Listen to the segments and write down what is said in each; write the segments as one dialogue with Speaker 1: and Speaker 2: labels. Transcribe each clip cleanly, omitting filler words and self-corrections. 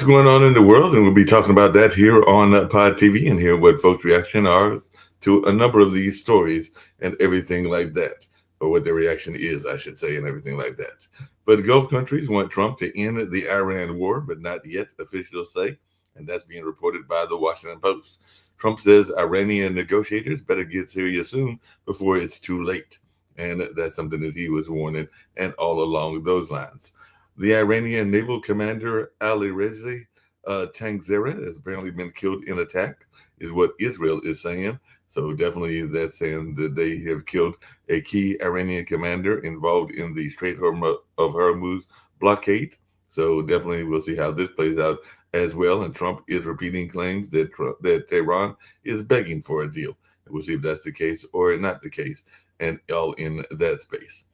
Speaker 1: Lots going on in the world, and we'll be talking about that here on Pod TV and hear what folks' reaction are to a number of these stories and everything like that, or what their reaction is, I should say, and everything like that. But Gulf countries want Trump to end the Iran war, but not yet, officials say, and that's being reported by the Washington Post. Trump says Iranian negotiators better get serious soon before it's too late. And that's something that he was warning, and all along those lines. The Iranian naval commander Ali Reza Tangzera has apparently been killed in attack, is what Israel is saying. So definitely that's saying that they have killed a key Iranian commander involved in the Strait of Hormuz blockade. So definitely we'll see how this plays out as well. And Trump is repeating claims that Tehran is begging for a deal. We'll see if that's the case or not the case, and all in that space.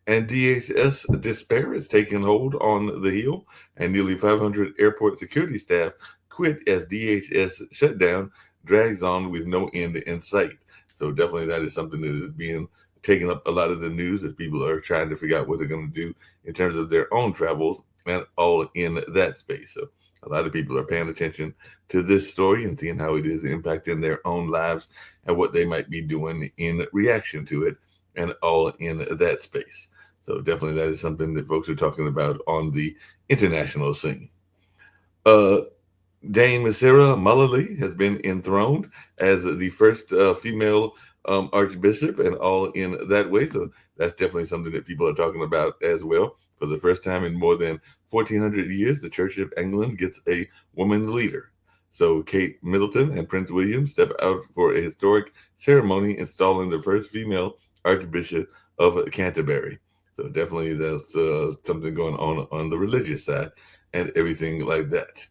Speaker 1: And DHS despair is taking hold on the Hill, and nearly 500 airport security staff quit as DHS shutdown drags on with no end in sight. So definitely that is something that is being taking up a lot of the news as people are trying to figure out what they're going to do in terms of their own travels and all in that space. So a lot of people are paying attention to this story and seeing how it is impacting their own lives and what they might be doing in reaction to it and all in that space. So definitely that is something that folks are talking about on the international scene. Uh, Dame Sarah Mullally has been enthroned as the first female archbishop, and all in that way. So that's definitely something that people are talking about as well. For the first time in more than 1,400 years, the Church of England gets a woman leader. So Kate Middleton and Prince William step out for a historic ceremony installing the first female archbishop of Canterbury. So definitely that's something going on the religious side and everything like that.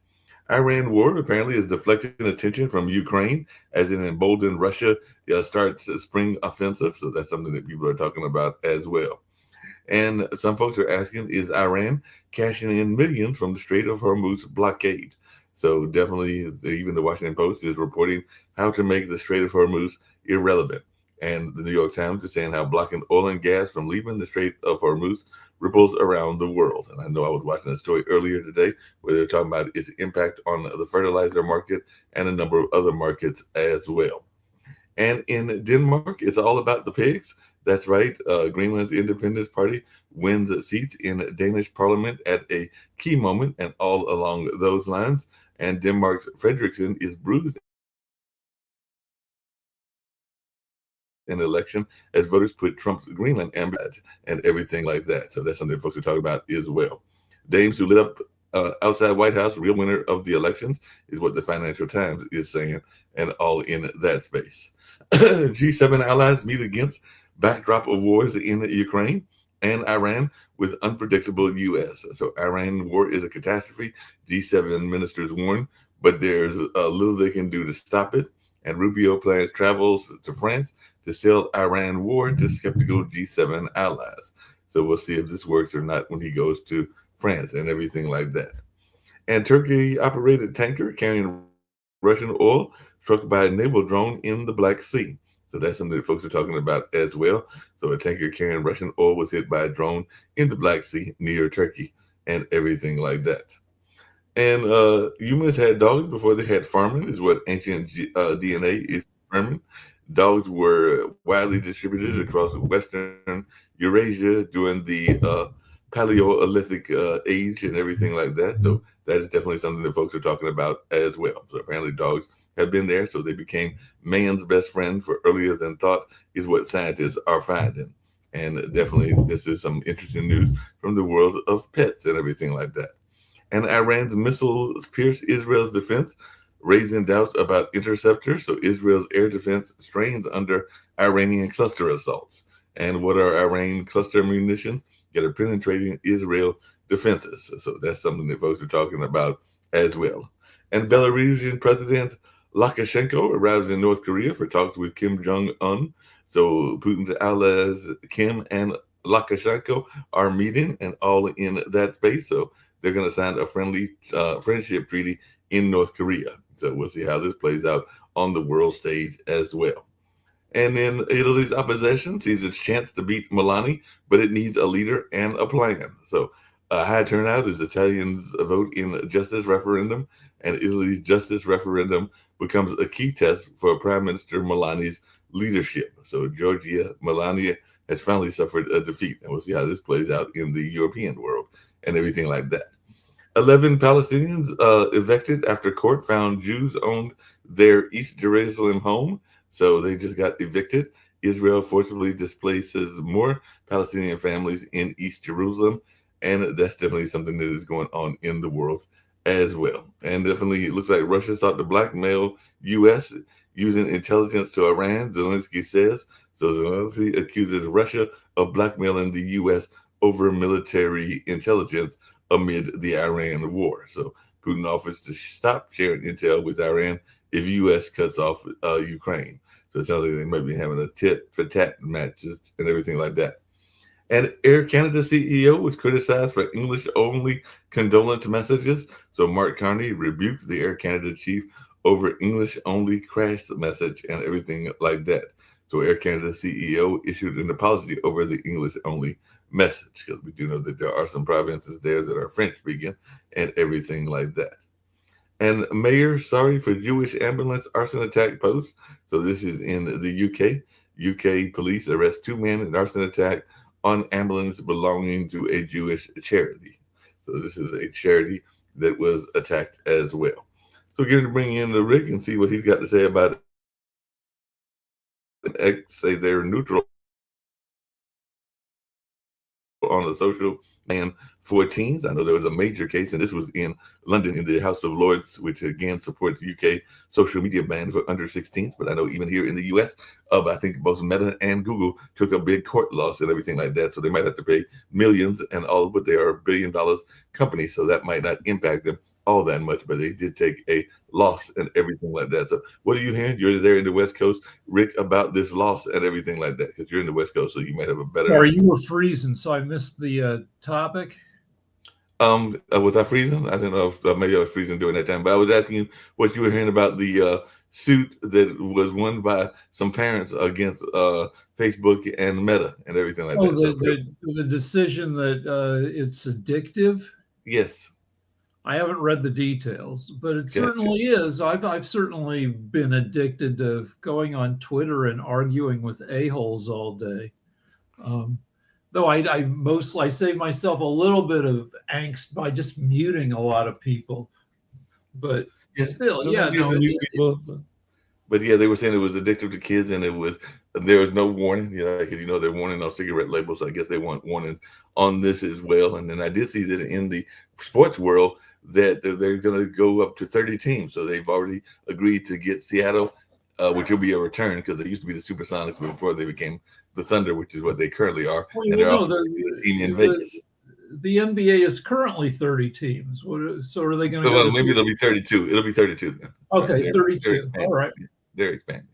Speaker 1: Iran war apparently is deflecting attention from Ukraine as it emboldened Russia starts a spring offensive. So that's something that people are talking about as well. And some folks are asking, is Iran cashing in millions from the Strait of Hormuz blockade? So definitely, even the Washington Post is reporting how to make the Strait of Hormuz irrelevant. And the New York Times is saying how blocking oil and gas from leaving the Strait of Hormuz ripples around the world. And I know I was watching a story earlier today where they're talking about its impact on the fertilizer market and a number of other markets as well. And in Denmark, it's all about the pigs. That's right. Greenland's Independence Party wins seats in Danish parliament at a key moment and all along those lines. And Denmark's Frederiksen is bruised in the election as voters put Trump's Greenland ambassador and everything like that. So that's something folks are talking about as well. Dames who lit up outside White House, real winner of the elections, is what the Financial Times is saying, and all in that space. G7 allies meet against backdrop of wars in Ukraine and Iran with unpredictable U.S. So Iran war is a catastrophe, G7 ministers warn, but there's little they can do to stop it. And Rubio plans travels to France to sell Iran war to skeptical G7 allies. So we'll see if this works or not when he goes to France and everything like that. And Turkey-operated tanker carrying Russian oil struck by a naval drone in the Black Sea. So that's something that folks are talking about as well. So a tanker carrying Russian oil was hit by a drone in the Black Sea near Turkey and everything like that. And humans had dogs before they had farming, is what ancient DNA is confirming. Dogs were widely distributed across Western Eurasia during the Paleolithic age and everything like that. So that is definitely something that folks are talking about as well. So apparently dogs have been there, so they became man's best friend for earlier than thought, is what scientists are finding. And definitely this is some interesting news from the world of pets and everything like that. And Iran's missiles pierce Israel's defense, raising doubts about interceptors. So Israel's air defense strains under Iranian cluster assaults. And what are Iran cluster munitions that are penetrating Israel defenses? So that's something that folks are talking about as well. And Belarusian President Lukashenko arrives in North Korea for talks with Kim Jong-un. So Putin's allies, Kim and Lukashenko, are meeting and all in that space. So they're going to sign a friendly friendship treaty in North Korea. So we'll see how this plays out on the world stage as well. And then Italy's opposition sees its chance to beat Meloni, but it needs a leader and a plan. So A high turnout as Italians vote in justice referendum, and Italy's justice referendum becomes a key test for Prime Minister Melani's leadership. So Giorgia Melania has finally suffered a defeat, and we'll see how this plays out in the European world and everything like that. 11 Palestinians evicted after court found Jews owned their East Jerusalem home. So they just got evicted. Israel forcibly displaces more Palestinian families in East Jerusalem. And that's definitely something that is going on in the world as well. And definitely, it looks like Russia sought to blackmail U.S. using intelligence to Iran, Zelensky says. So Zelensky accuses Russia of blackmailing the U.S. over military intelligence amid the Iran war. So Putin offers to stop sharing intel with Iran if U.S. cuts off Ukraine. So it sounds like they might be having a tit for tat matches and everything like that. And Air Canada CEO was criticized for English only condolence messages. So Mark Carney rebuked the Air Canada chief over English only crash message and everything like that. So Air Canada CEO issued an apology over the English only message, because we do know that there are some provinces there that are French speaking and everything like that. And mayor sorry for Jewish ambulance arson attack post. So this is in the UK. UK police arrest 2 men in arson attack on ambulance belonging to a Jewish charity. So this is a charity that was attacked as well. So we're going to bring in the Rick and see what he's got to say about it. X say they're neutral on the social ban for teens. I know there was a major case, and this was in London in the House of Lords, which again supports UK social media ban for under 16s. But I know even here in the US, I think both Meta and Google took a big court loss and everything like that. So they might have to pay millions and all, but they are $1 billion company, so that might not impact them all that much, but they did take a loss and everything like that. So what are you hearing? You're there in the West Coast, Rick, about this loss and everything like that, because you're in the West Coast, so you might have a better.
Speaker 2: Sorry, you were freezing, so I missed the topic.
Speaker 1: Was I freezing? I don't know if maybe I was freezing during that time, but I was asking you what you were hearing about the suit that was won by some parents against Facebook and Meta and everything like that.
Speaker 2: The decision that it's addictive.
Speaker 1: Yes.
Speaker 2: I haven't read the details, but it certainly is. I've certainly been addicted to going on Twitter and arguing with a-holes all day. Though I save myself a little bit of angst by just muting a lot of people. But still,
Speaker 1: but yeah, they were saying it was addictive to kids, and there was no warning. Because they're warning on cigarette labels. So I guess they want warnings on this as well. And then I did see that in the sports world that they're going to go up to 30 teams. So they've already agreed to get Seattle, which will be a return, because they used to be the Supersonics before they became the Thunder, which is what they currently are.
Speaker 2: Well, and they're also the team in Vegas. The NBA is currently 30 teams. So are they going to?
Speaker 1: Well, maybe it'll be 32. It'll be 32 then.
Speaker 2: Okay, 32. All right.
Speaker 1: They're expanding.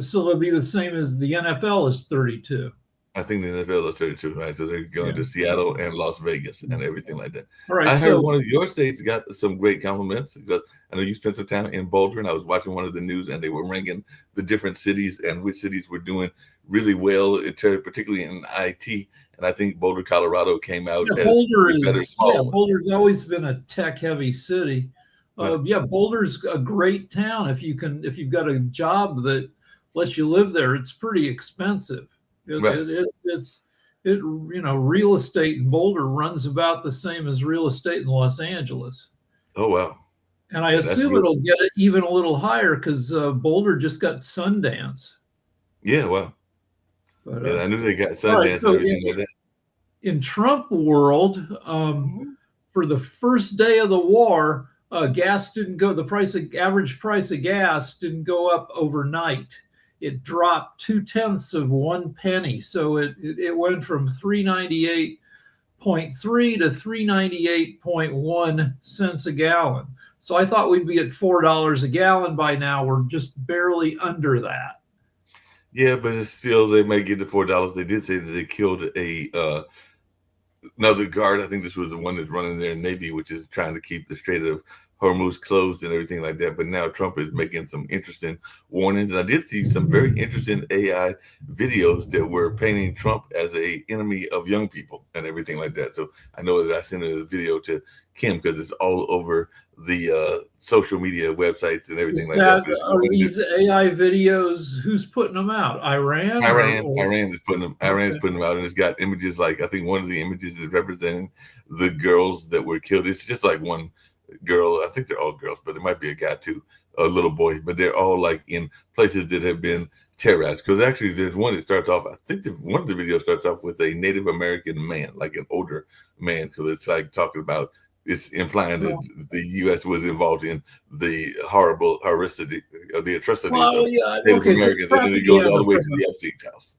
Speaker 2: So they'll be the same as the NFL is 32.
Speaker 1: I think the NFL is 32, right? So they're going to Seattle and Las Vegas and everything like that.
Speaker 2: All right.
Speaker 1: I heard one of your states got some great compliments, because I know you spent some time in Boulder, and I was watching one of the news, and they were ranking the different cities and which cities were doing really well, particularly in IT. And I think Boulder, Colorado came out as better small.
Speaker 2: Yeah, Boulder's always been a tech-heavy city. Right. Boulder's a great town. If you've got a job that lets you live there, it's pretty expensive. Real estate in Boulder runs about the same as real estate in Los Angeles.
Speaker 1: Oh, wow.
Speaker 2: And I assume it'll get it even a little higher, because Boulder just got Sundance.
Speaker 1: Yeah, wow. But, I knew they got Sundance and everything like that.
Speaker 2: In Trump world, for the first day of the war, gas didn't go. Average price of gas didn't go up overnight. It dropped 0.2 pennies. So it went from 398.3 to 398.1 cents a gallon. So I thought we'd be at $4 a gallon by now. We're just barely under that.
Speaker 1: Yeah, but it's still, they may get to $4. They did say that they killed another guard. I think this was the one that's running their Navy, which is trying to keep the Strait of Hormuz closed and everything like that. But now Trump is making some interesting warnings. And I did see some very interesting AI videos that were painting Trump as a enemy of young people and everything like that. So I know that I sent a video to Kim because it's all over the social media websites and everything like that.
Speaker 2: Are these AI videos? Who's putting them out? Iran
Speaker 1: is putting them. Iran is putting them out, and it's got images like, I think one of the images is representing the girls that were killed. It's just like one girl. I think they're all girls, but there might be a guy too, a little boy. But they're all like in places that have been terrorized. Because actually, there's one that starts off. I think one of the videos starts off with a Native American man, like an older man, because it's like talking about. It's implying that the U.S. was involved in the horrible atrocities of Native Americans, and then it goes all the way to the Epstein's house.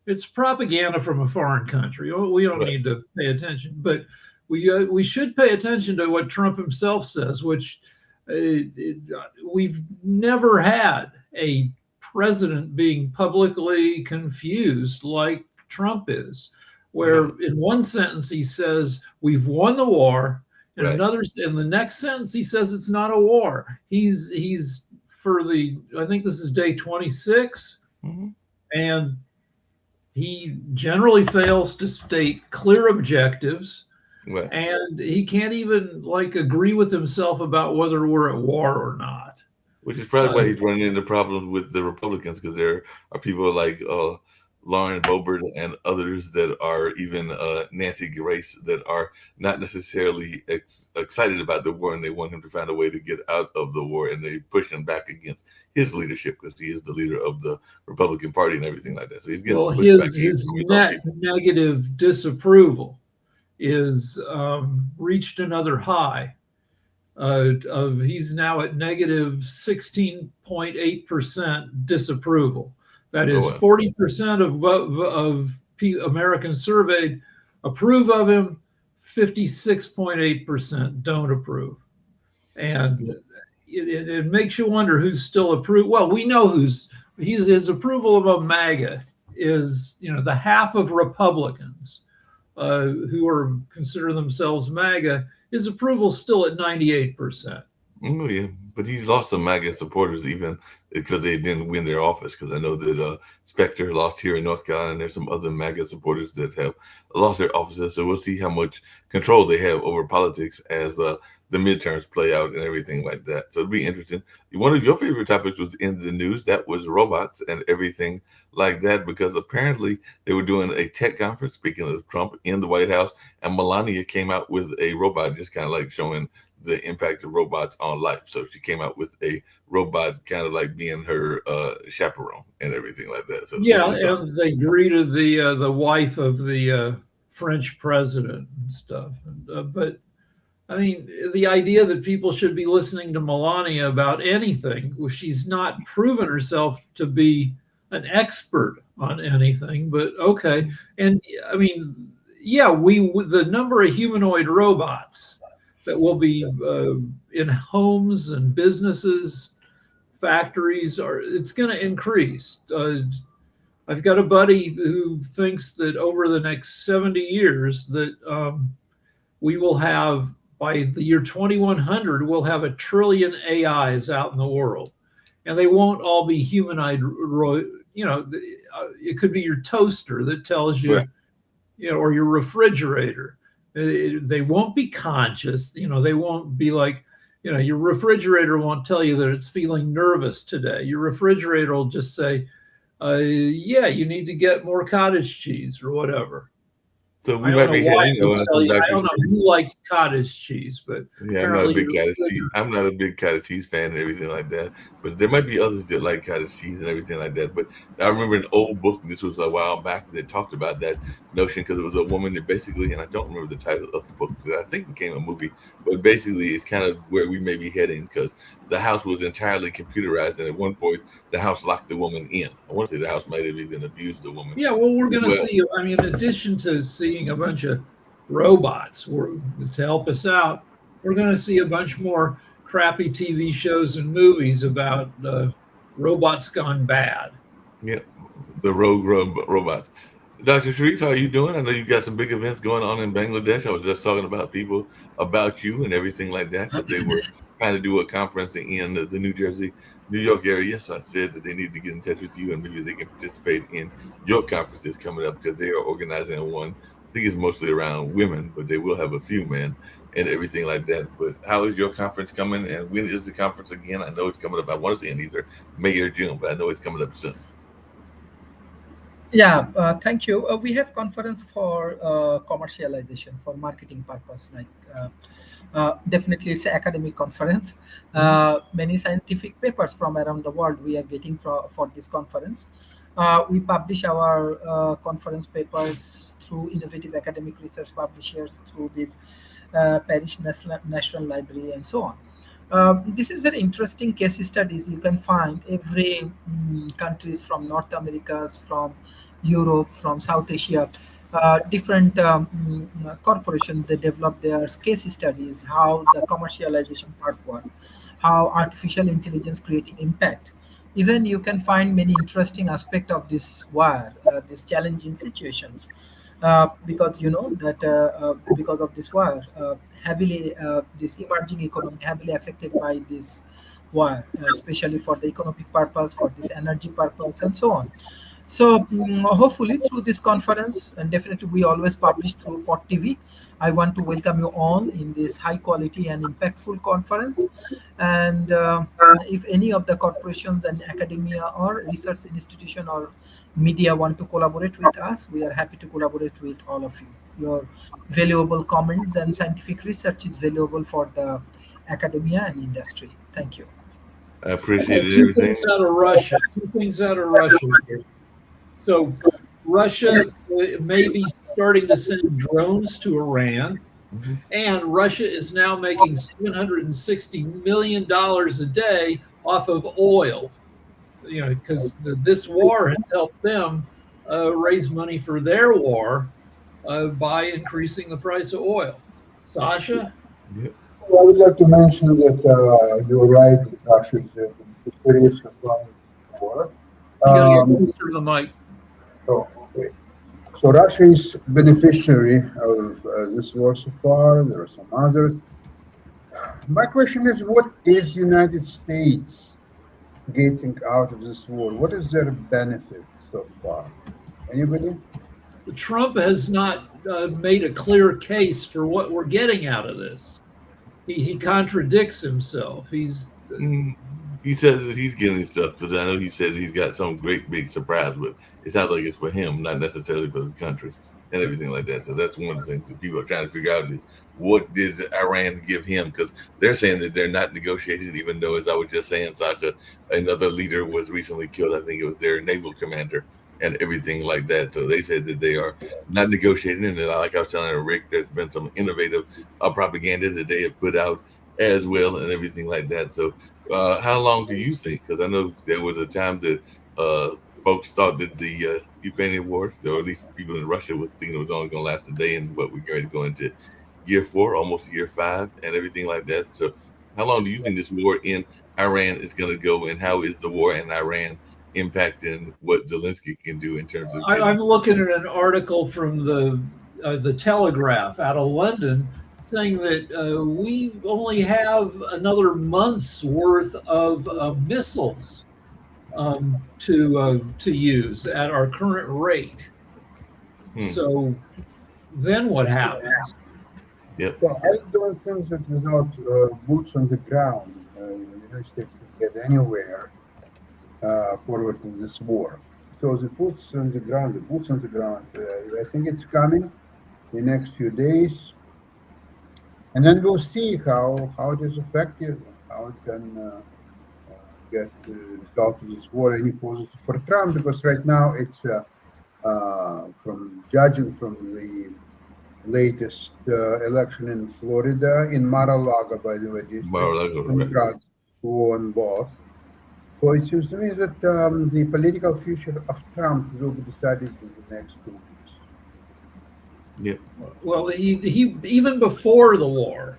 Speaker 2: It's propaganda from a foreign country. We don't need to pay attention, but we should pay attention to what Trump himself says, which we've never had a president being publicly confused like Trump is, where in one sentence he says, we've won the war. In the next sentence, he says it's not a war. He's I think this is day 26, and he generally fails to state clear objectives, and he can't even agree with himself about whether we're at war or not.
Speaker 1: Which is probably why he's running into problems with the Republicans, because there are people like Lauren Boebert and others that are even Nancy Grace that are not necessarily excited about the war, and they want him to find a way to get out of the war, and they push him back against his leadership because he is the leader of the Republican Party and everything like that. So he's getting
Speaker 2: his negative disapproval is reached another high. He's now at negative 16.8% disapproval. That is 40% of Americans surveyed approve of him, 56.8% don't approve. And it makes you wonder who's still approved. Well, we know his approval of a MAGA is, the half of Republicans who consider themselves MAGA, his approval still at 98%.
Speaker 1: Oh, yeah. But he's lost some MAGA supporters even because they didn't win their office. Because I know that Specter lost here in North Carolina, and there's some other MAGA supporters that have lost their offices. So we'll see how much control they have over politics as the midterms play out and everything like that. So it'll be interesting. One of your favorite topics was in the news. That was robots and everything like that, because apparently they were doing a tech conference, speaking of Trump, in the White House, and Melania came out with a robot, just kind of like showing the impact of robots on life. So she came out with a robot kind of like being her chaperone and everything like that. So
Speaker 2: and they greeted the wife of the French president and stuff. But I mean, the idea that people should be listening to Melania about anything, well, she's not proven herself to be an expert on anything, but okay. And I mean, the number of humanoid robots that will be in homes and businesses, factories, it's going to increase. I've got a buddy who thinks that over the next 70 years that we will have, by the year 2100, we'll have 1 trillion AIs out in the world, and they won't all be humanoid. It could be your toaster that tells you, or your refrigerator. They won't be conscious. They won't be like, your refrigerator won't tell you that it's feeling nervous today. Your refrigerator will just say, you need to get more cottage cheese or whatever.
Speaker 1: So we might be heading.
Speaker 2: I don't know who likes cottage cheese, but
Speaker 1: I'm not a big cottage cheese. I'm not a big cottage cheese fan and everything like that. But there might be others that like cottage cheese and everything like that. But I remember an old book, this was a while back, that talked about that notion, because it was a woman that basically, and I don't remember the title of the book, because I think it became a movie, but basically it's kind of where we may be heading, because the house was entirely computerized, and at one point the house locked the woman in. I want to say the house might have even abused the woman.
Speaker 2: Yeah, well, we're going to see, in addition to seeing a bunch of robots to help us out, we're going to see a bunch more crappy TV shows and movies about robots gone bad.
Speaker 1: Yeah, the rogue robots. Dr. Sharif, how are you doing? I know you've got some big events going on in Bangladesh. I was just talking about people about you and everything like that, because they were kind of do a conference in the New York area. So I said that they need to get in touch with you and maybe they can participate in your conferences coming up because they are organizing one. I think it's mostly around women, but they will have a few men and everything like that. But how is your conference coming and when is the conference again? I know it's coming up. I want to say in either May or June, but I know it's coming up soon.
Speaker 3: Yeah, thank you. We have conference for commercialization for marketing purpose. Definitely, it's an academic conference. Many scientific papers from around the world we are getting for this conference. We publish our conference papers through innovative academic research publishers through this Paris National Library and so on. This is very interesting case studies. You can find every countries from North Americas, from Europe, from South Asia, different corporations. They develop their case studies, how the commercialization part work, how artificial intelligence creating impact. Even you can find many interesting aspect of this war, these challenging situations, because you know that because of this war, heavily this emerging economy heavily affected by this war, especially for the economic purpose, for this energy purpose, and so on. So hopefully through this conference, and definitely we always publish through Pot TV. I want to welcome you all in this high quality and impactful conference. And if any of the corporations and academia or research institution or media want to collaborate with us, we are happy to collaborate with all of you. Your valuable comments and scientific research is valuable for the academia and industry. Thank you.
Speaker 1: I appreciate
Speaker 2: Two
Speaker 1: everything.
Speaker 2: things out of Russia. Two things out of Russia here. So Russia may be starting to send drones to Iran, and Russia is now making $760 million a day off of oil. You know, because this war has helped them raise money for their war by increasing the price of oil. Sasha?
Speaker 1: Yeah.
Speaker 4: Well, I would like to mention that you're right, that Russia is a serious supplying war.
Speaker 2: You gotta
Speaker 4: Um,
Speaker 2: get closer to the mic.
Speaker 4: oh, okay. So Russia is beneficiary of this war so far. There are some others. My question is, what is United States getting out of this war? What is their benefit so far? Anybody?
Speaker 2: Trump has not made a clear case for what we're getting out of this. He contradicts himself.
Speaker 1: Mm, He says that he's getting stuff because I know he said he's got some great big surprise, but it sounds like it's for him, not necessarily for the country and everything like that. So that's one of the things that people are trying to figure out is what did Iran give him? Because they're saying that they're not negotiating, even though, as I was just saying, Sasha, another leader was recently killed. I think it was their naval commander and everything like that. So they said that they are not negotiating. And like I was telling Rick, there's been some innovative propaganda that they have put out as well and everything like that. So how long do you think? Because I know there was a time that folks thought that the Ukrainian war, or at least people in Russia, would think it was only going to last a day, and what we're going to go into year 4, almost year 5, and everything like that. So, how long do you think this war in Iran is going to go, and how is the war in Iran impacting what Zelensky can do in terms of?
Speaker 2: I'm looking at an article from the Telegraph out of London saying that we only have another month's worth of missiles to use at our current rate. So then what happens?
Speaker 1: Yep.
Speaker 4: Well, I don't think that without boots on the ground, the United States can get anywhere forward in this war. So the boots on the ground, I think it's coming the next few days. And then we'll see how it is effective, how it can get the result of this war any positive for Trump, because right now it's from judging from the latest election in Florida, in Mar-a-Lago, by the way,
Speaker 1: Mar-a-Lago, right.
Speaker 4: Democrats won both. So it seems to me that the political future of Trump will be decided in the next 2 weeks.
Speaker 1: Yep.
Speaker 2: Well, he even before the war,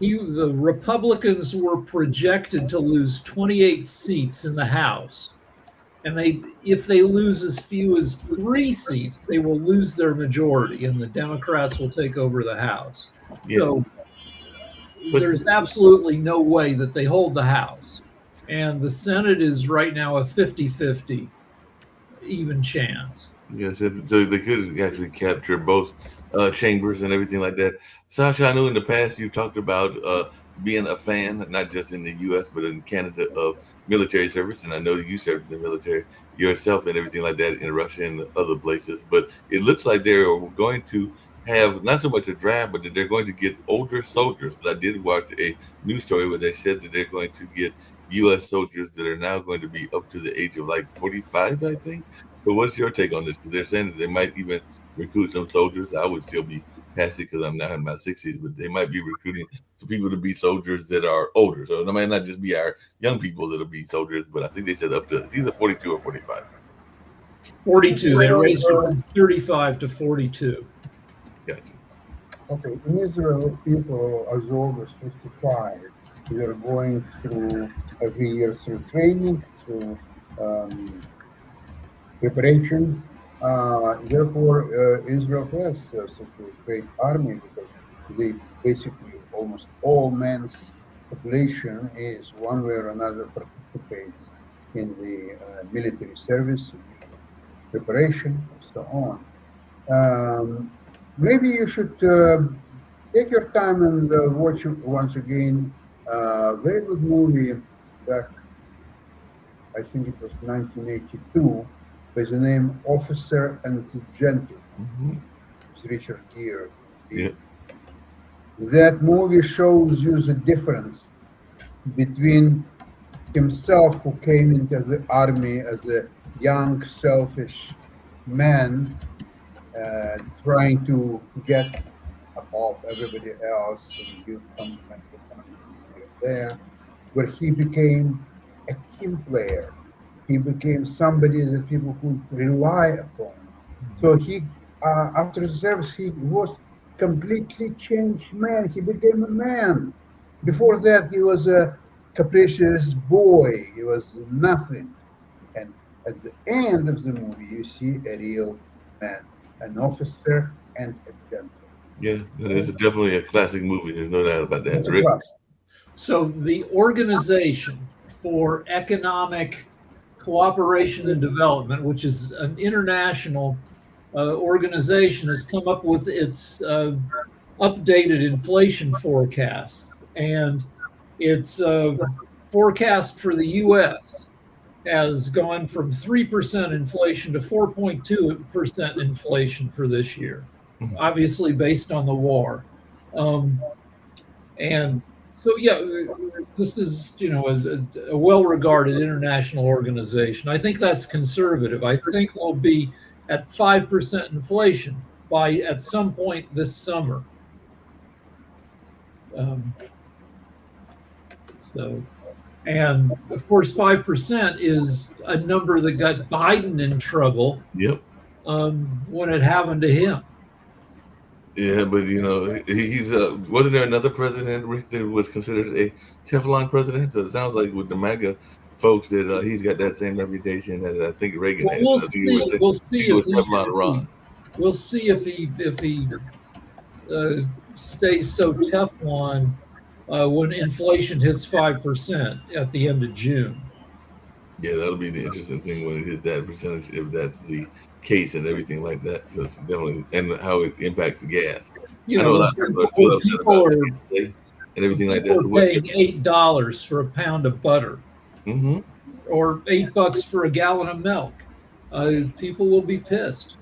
Speaker 2: the Republicans were projected to lose 28 seats in the House, and if they lose as few as 3 seats, they will lose their majority, and the Democrats will take over the House.
Speaker 1: Yeah.
Speaker 2: So
Speaker 1: But
Speaker 2: there's absolutely no way that they hold the House. And the Senate is right now a 50-50 even chance.
Speaker 1: yes, so they could actually capture both chambers and everything like that. Sasha, I know in the past you talked about being a fan, not just in the U.S. but in Canada, of military service, and I know you served in the military yourself and everything like that in Russia and other places. But it looks like they're going to have not so much a draft, but that they're going to get older soldiers. I did watch a news story where they said that they're going to get U.S. soldiers that are now going to be up to the age of like 45, I think. So what's your take on this? Because they're saying that they might even recruit some soldiers. I would still be past it because I'm now in my 60s, but they might be recruiting some people to be soldiers that are older. So it might not just be our young people that'll be soldiers, but I think they said up to it's either 42 or 45.
Speaker 2: 42. They raised it from 35 to 42.
Speaker 1: Gotcha.
Speaker 4: Okay, in Israel, people as old as 55, they are going through every year through training, through preparation. Therefore, Israel has such a great army because they basically almost all men's population is one way or another participates in the military service, preparation, and so on. Maybe you should take your time and watch once again a very good movie back, I think it was 1982, by the name Officer and the Gentleman.
Speaker 1: Mm-hmm.
Speaker 4: It's Richard Gere.
Speaker 1: Yeah.
Speaker 4: That movie shows you the difference between himself, who came into the army as a young, selfish man, trying to get above everybody else and give some kind of money here and there, where he became a team player. He became somebody that people could rely upon. So he, after the service, he was completely changed man. He became a man. Before that, he was a capricious boy. He was nothing. And at the end of the movie, you see a real man, an officer and a gentleman.
Speaker 1: Yeah, it's definitely a classic movie. There's no doubt about that.
Speaker 4: It's a plus.
Speaker 2: So the Organization for Economic Cooperation and Development, which is an international organization, has come up with its updated inflation forecast. And its forecast for the U.S. has gone from 3% inflation to 4.2% inflation for this year, obviously based on the war. And so, yeah, this is, a well-regarded international organization. I think that's conservative. I think we'll be at 5% inflation at some point this summer. And of course, 5% is a number that got Biden in trouble.
Speaker 1: Yep.
Speaker 2: When it happened to him.
Speaker 1: Yeah, but he's wasn't there another president, Rick, that was considered a Teflon president? So it sounds like with the MAGA folks that he's got that same reputation that I think Reagan had.
Speaker 2: We'll see. We'll see if
Speaker 1: Teflon Iran.
Speaker 2: We'll see if he stays so Teflon when inflation hits 5% at the end of June.
Speaker 1: Yeah, that'll be the interesting thing when it hits that percentage, if that's the case and everything like that. Because definitely, and how it impacts the gas. I know a lot of people are still upset about it and everything like that. So
Speaker 2: paying $8 for a pound of butter, or $8 for a gallon of milk. People will be pissed.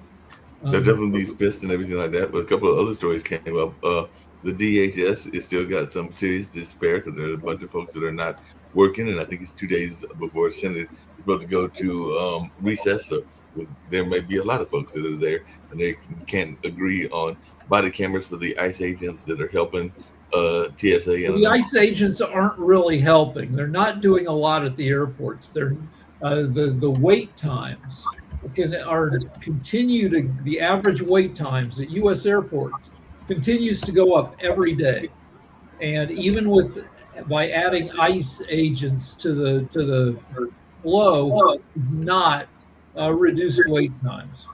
Speaker 1: They'll definitely be pissed and everything like that. But a couple of other stories came up. The DHS is still got some serious despair because there's a bunch of folks that are not working, and I think it's 2 days before Senate is supposed to go to recess. So there may be a lot of folks that are there, and they can't agree on body cameras for the ICE agents that are helping TSA. And
Speaker 2: the ICE agents aren't really helping. They're not doing a lot at the airports. They're the wait times the average wait times at U.S. airports continues to go up every day, and even by adding ICE agents to the flow, is not reduced wait times.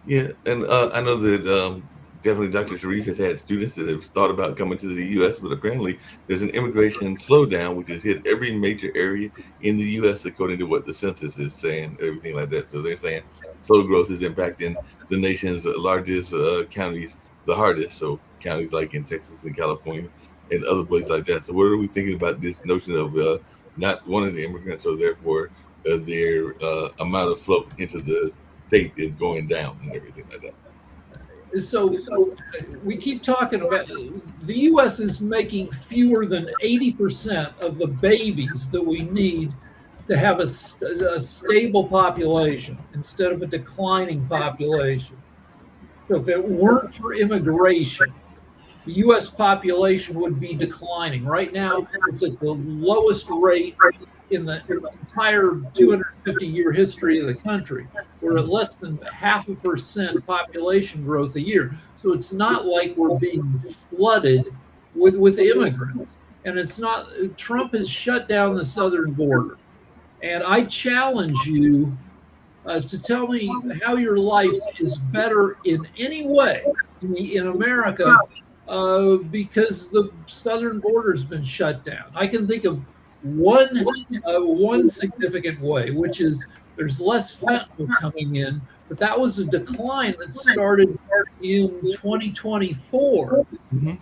Speaker 1: Yeah, and I know that definitely Dr. Sharif has had students that have thought about coming to the U.S., but apparently there's an immigration slowdown, which has hit every major area in the U.S., according to what the census is saying, everything like that. So they're saying slow growth is impacting the nation's largest counties the hardest. So counties like in Texas and California and other places like that. So what are we thinking about this notion of not wanting the immigrants, so therefore their amount of flow into the state is going down and everything like that?
Speaker 2: So we keep talking about the U.S. is making fewer than 80% of the babies that we need to have a stable population instead of a declining population. So if it weren't for immigration, the U.S. population would be declining. Right now, it's at the lowest rate in the entire 250-year history of the country. We're at less than 0.5% population growth a year. So it's not like we're being flooded with immigrants. And it's not, Trump has shut down the southern border. And I challenge you to tell me how your life is better in any way in America because the southern border has been shut down. I can think of one significant way, which is there's less fentanyl coming in, but that was a decline that started in 2024,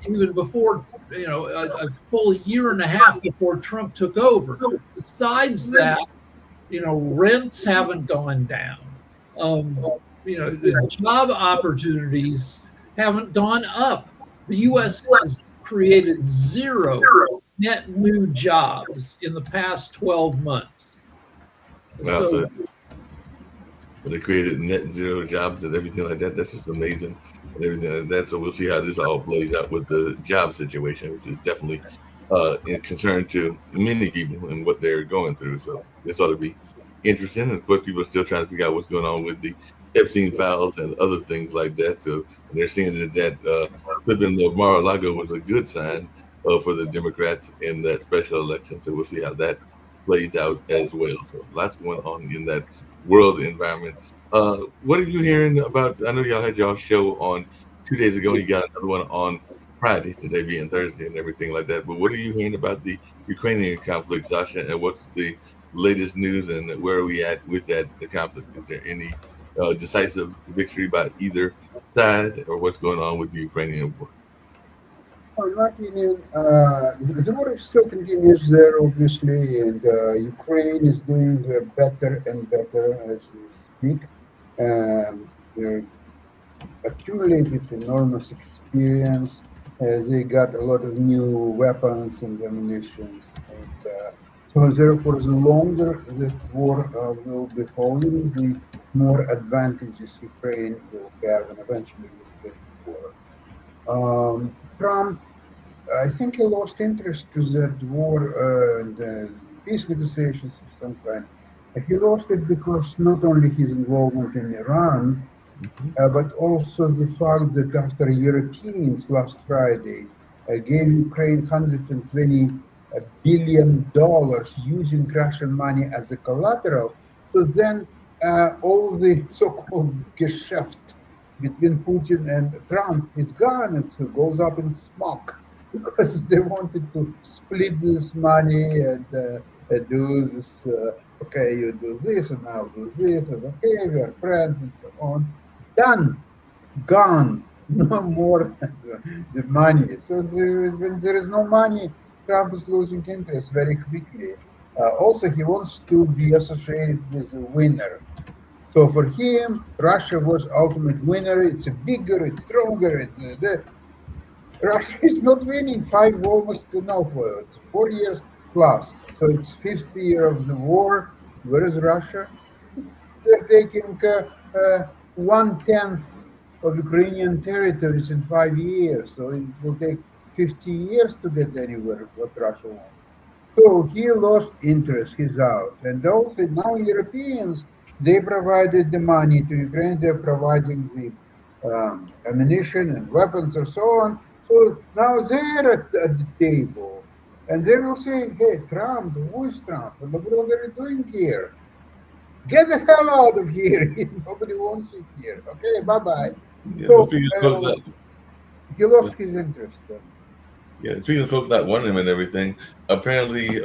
Speaker 2: even before, a full year and a half before Trump took over. Besides that, rents haven't gone down. The job opportunities haven't gone up. The U.S. has created zero net new jobs in the past 12 months.
Speaker 1: Wow, so they created net zero jobs and everything like that. That's just amazing and everything like that. So we'll see how this all plays out with the job situation, which is definitely in concern to many people and what they're going through. So this ought to be interesting. And of course, people are still trying to figure out what's going on with the Epstein files and other things like that. So they're seeing that flipping of Mar-a-Lago was a good sign for the Democrats in that special election. So we'll see how that plays out as well. So lots going on in that world environment. What are you hearing about? I know y'all had y'all show on 2 days ago. You got another one on Friday, today being Thursday and everything like that. But what are you hearing about the Ukrainian conflict, Sasha? And what's the latest news and where are we at with that the conflict? Is there any decisive victory by either side, or what's going on with the Ukrainian war?
Speaker 4: In my opinion, the war still continues there, obviously, and Ukraine is doing better and better as we speak. They're accumulated enormous experience. They got a lot of new weapons and ammunition. And so therefore, the longer the war will be holding, the more advantages Ukraine will have, and eventually will get the war. Trump, I think he lost interest to that war and peace negotiations of some kind. He lost it because not only his involvement in Iran, but also the fact that after Europeans last Friday gave Ukraine $120 billion using Russian money as a collateral, so then all the so-called Geschäft between Putin and Trump is gone. It goes up in smoke because they wanted to split this money and do this. Okay, you do this and I'll do this, and okay, we are friends and so on. Done, gone, no more the money. So when there is no money, Trump is losing interest very quickly. Also, he wants to be associated with a winner. So for him, Russia was ultimate winner. It's bigger, it's stronger. Russia is not winning. Almost enough. It's 4 years plus. So it's 5th year of the war. Where is Russia? They're taking 1/10 of Ukrainian territories in 5 years. So it will take 50 years to get anywhere what Russia wants. So he lost interest. He's out. And also now Europeans, they provided the money to Ukraine. They're providing the ammunition and weapons and so on. So now they're at the table. And they will say, hey, Trump, who is Trump? And what are you doing here? Get the hell out of here. Nobody wants you here. Okay, bye-bye.
Speaker 1: Yeah,
Speaker 4: So, he lost his interest.
Speaker 1: Yeah, speaking of folks not wanting him and everything, apparently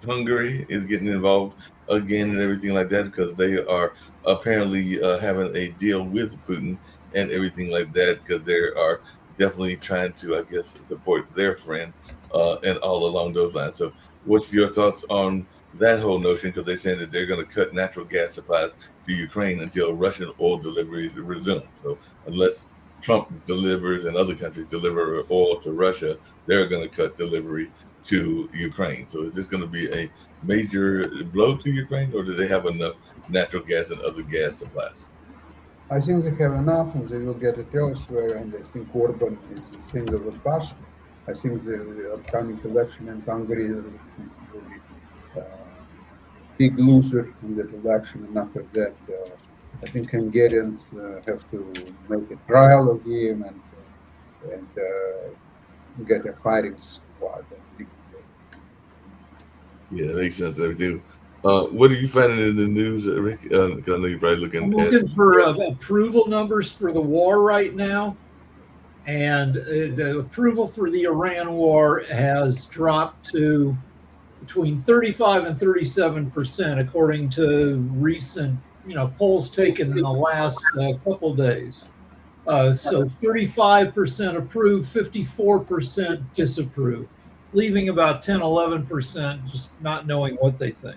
Speaker 1: Hungary is getting involved again and everything like that because they are apparently having a deal with Putin and everything like that because they are definitely trying to, I guess, support their friend and all along those lines. So, what's your thoughts on that whole notion? Because they're saying that they're going to cut natural gas supplies to Ukraine until Russian oil deliveries resume. So, unless Trump delivers and other countries deliver oil to Russia, they're going to cut delivery to Ukraine. So is this going to be a major blow to Ukraine, or do they have enough natural gas and other gas supplies?
Speaker 4: I think they have enough and they will get it elsewhere. And I think Orban is a thing of a bust. I think the upcoming election in Hungary is a big loser in that election. And after that, I think Hungarians have to make a trial of him and get a firing squad.
Speaker 1: Yeah, that makes sense. Everything. What are you finding in the news, Rick? Because I know you're probably looking.
Speaker 2: I'm looking for approval numbers for the war right now, and the approval for the Iran war has dropped to between 35 and 37%, according to recent, polls taken in the last couple days. So 35% approve, 54% disapprove, leaving about 10, 11% just not knowing what they think.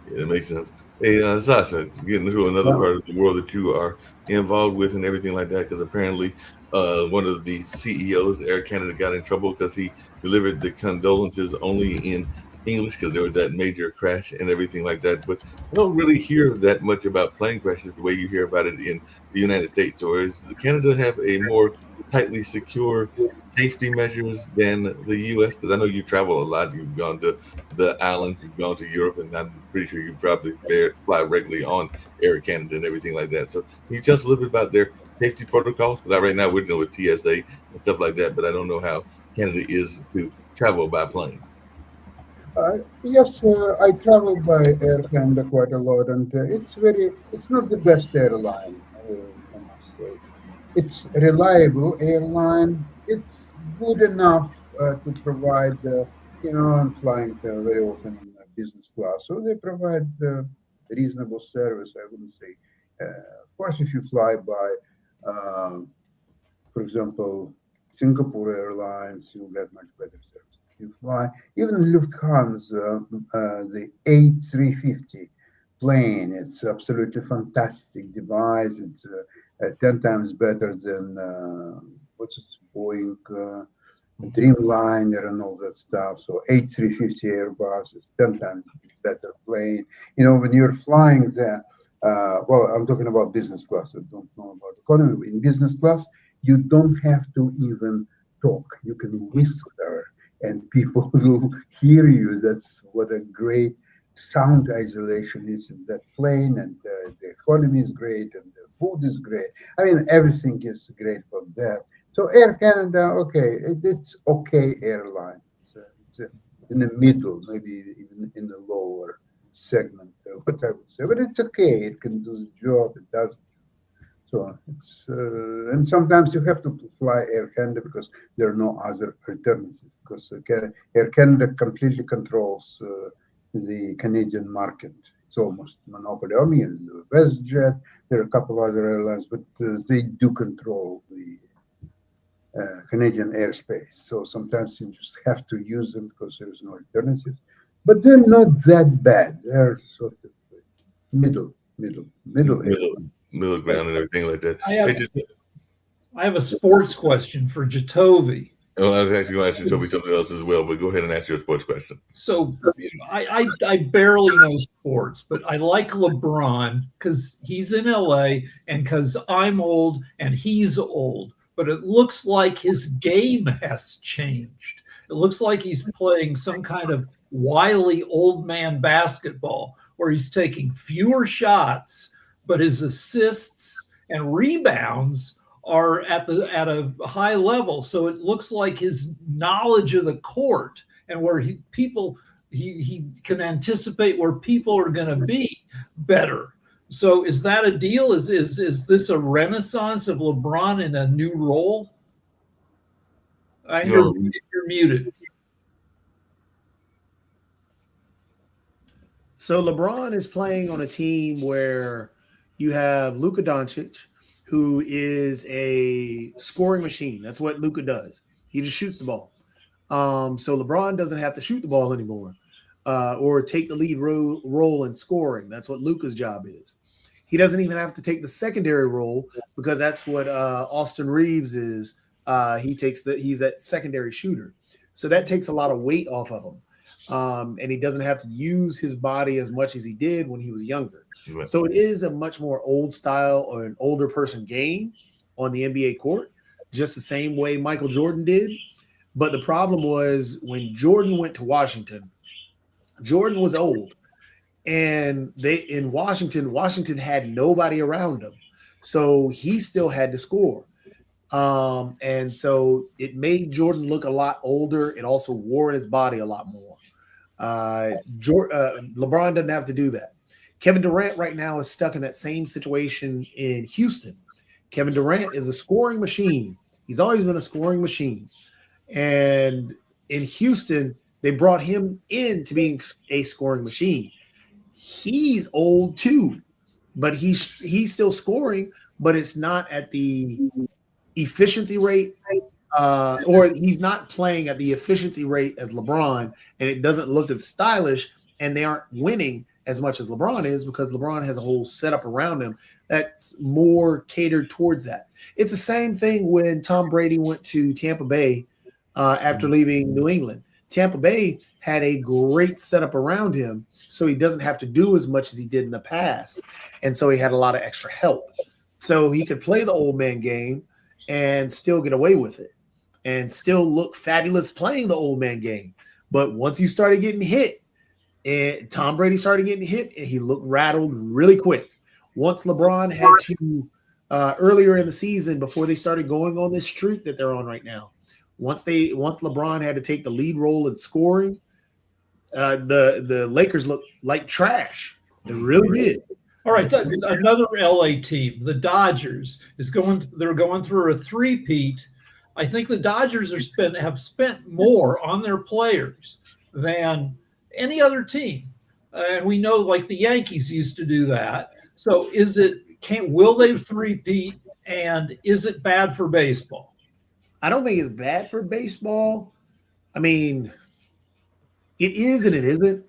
Speaker 1: Yeah, that makes sense. Hey, Sasha, getting into another part of the world that you are involved with and everything like that, because apparently one of the CEOs of Air Canada got in trouble because he delivered the condolences only in English because there was that major crash and everything like that. But I don't really hear that much about plane crashes the way you hear about it in the United States. Or does Canada have a more tightly secure safety measures than the U.S.? Because I know you travel a lot. You've gone to the islands, you've gone to Europe, and I'm pretty sure you probably fly regularly on Air Canada and everything like that. So can you tell us a little bit about their safety protocols? Because right now we're dealing with TSA and stuff like that, but I don't know how Canada is to travel by plane.
Speaker 4: Yes, I travel by Air Canada quite a lot, and it's not the best airline, I must say. It's a reliable airline. It's good enough to provide, I'm flying very often in business class, so they provide reasonable service, I wouldn't say. Of course, if you fly by, for example, Singapore Airlines, you'll get much better service. You fly, even Lufthansa, the A350 plane, it's absolutely fantastic device. It's 10 times better than Boeing Dreamliner and all that stuff. So A350 Airbus is 10 times better plane. When you're flying there, well, I'm talking about business class. I don't know about economy. In business class, you don't have to even talk. You can whisper and people will hear you. That's what a great sound isolation is in that plane, and the economy is great, and the food is great. I mean, everything is great for that. So Air Canada, okay, it's okay airline. It's in the middle, maybe even in the lower segment, what I would say. But it's okay. It can do the job. It does. So it's and sometimes you have to fly Air Canada because there are no other alternatives. Because Air Canada completely controls the Canadian market. It's almost monopoly. I mean, WestJet. There are a couple of other airlines, but they do control the Canadian airspace. So sometimes you just have to use them because there is no alternative. But they're not that bad. They're sort of middle
Speaker 1: ground and everything like that.
Speaker 2: I have a sports question for Jatovi.
Speaker 1: Oh, I was actually going to ask you something else as well, but go ahead and ask your sports question.
Speaker 2: So I barely know sports, but I like LeBron because he's in LA and because I'm old and he's old. But it looks like his game has changed. It looks like he's playing some kind of wily old man basketball where he's taking fewer shots, but his assists and rebounds are at a high level. So it looks like his knowledge of the court and where he can anticipate where people are going to be better. So is that a deal? Is this a renaissance of LeBron in a new role? You're muted.
Speaker 5: So LeBron is playing on a team where you have Luka Doncic, who is a scoring machine. That's what Luka does. He just shoots the ball. So LeBron doesn't have to shoot the ball anymore or take the lead role in scoring. That's what Luka's job is. He doesn't even have to take the secondary role because that's what Austin Reeves is. He's that secondary shooter. So that takes a lot of weight off of him. And he doesn't have to use his body as much as he did when he was younger.
Speaker 1: Right.
Speaker 5: So it is a much more old style or an older person game on the NBA court, just the same way Michael Jordan did. But the problem was when Jordan went to Washington, Jordan was old. And Washington had nobody around him. So he still had to score. And so it made Jordan look a lot older. It also wore in his body a lot more. LeBron doesn't have to do that. Kevin Durant right now is stuck in that same situation in Houston. Kevin Durant is a scoring machine. He's always been a scoring machine. And in Houston, they brought him in to being a scoring machine. He's old too, but he's still scoring, but it's not at the efficiency rate, or he's not playing at the efficiency rate as LeBron, and it doesn't look as stylish, and they aren't winning as much as LeBron is because LeBron has a whole setup around him that's more catered towards that. It's the same thing when Tom Brady went to Tampa Bay after leaving New England. Tampa Bay had a great setup around him, so he doesn't have to do as much as he did in the past. And so he had a lot of extra help. So he could play the old man game and still get away with it and still look fabulous playing the old man game. But once you started getting hit, and Tom Brady started getting hit, and he looked rattled really quick. Once LeBron had to, earlier in the season, before they started going on this streak that they're on right now, once LeBron had to take the lead role in scoring, the Lakers looked like trash. They really did.
Speaker 2: All right, another LA team, the Dodgers, they're going through a three-peat. I think the Dodgers have spent more on their players than any other team. And we know like the Yankees used to do that. So will they three-peat, and is it bad for baseball?
Speaker 5: I don't think it's bad for baseball. I mean, it is and it isn't.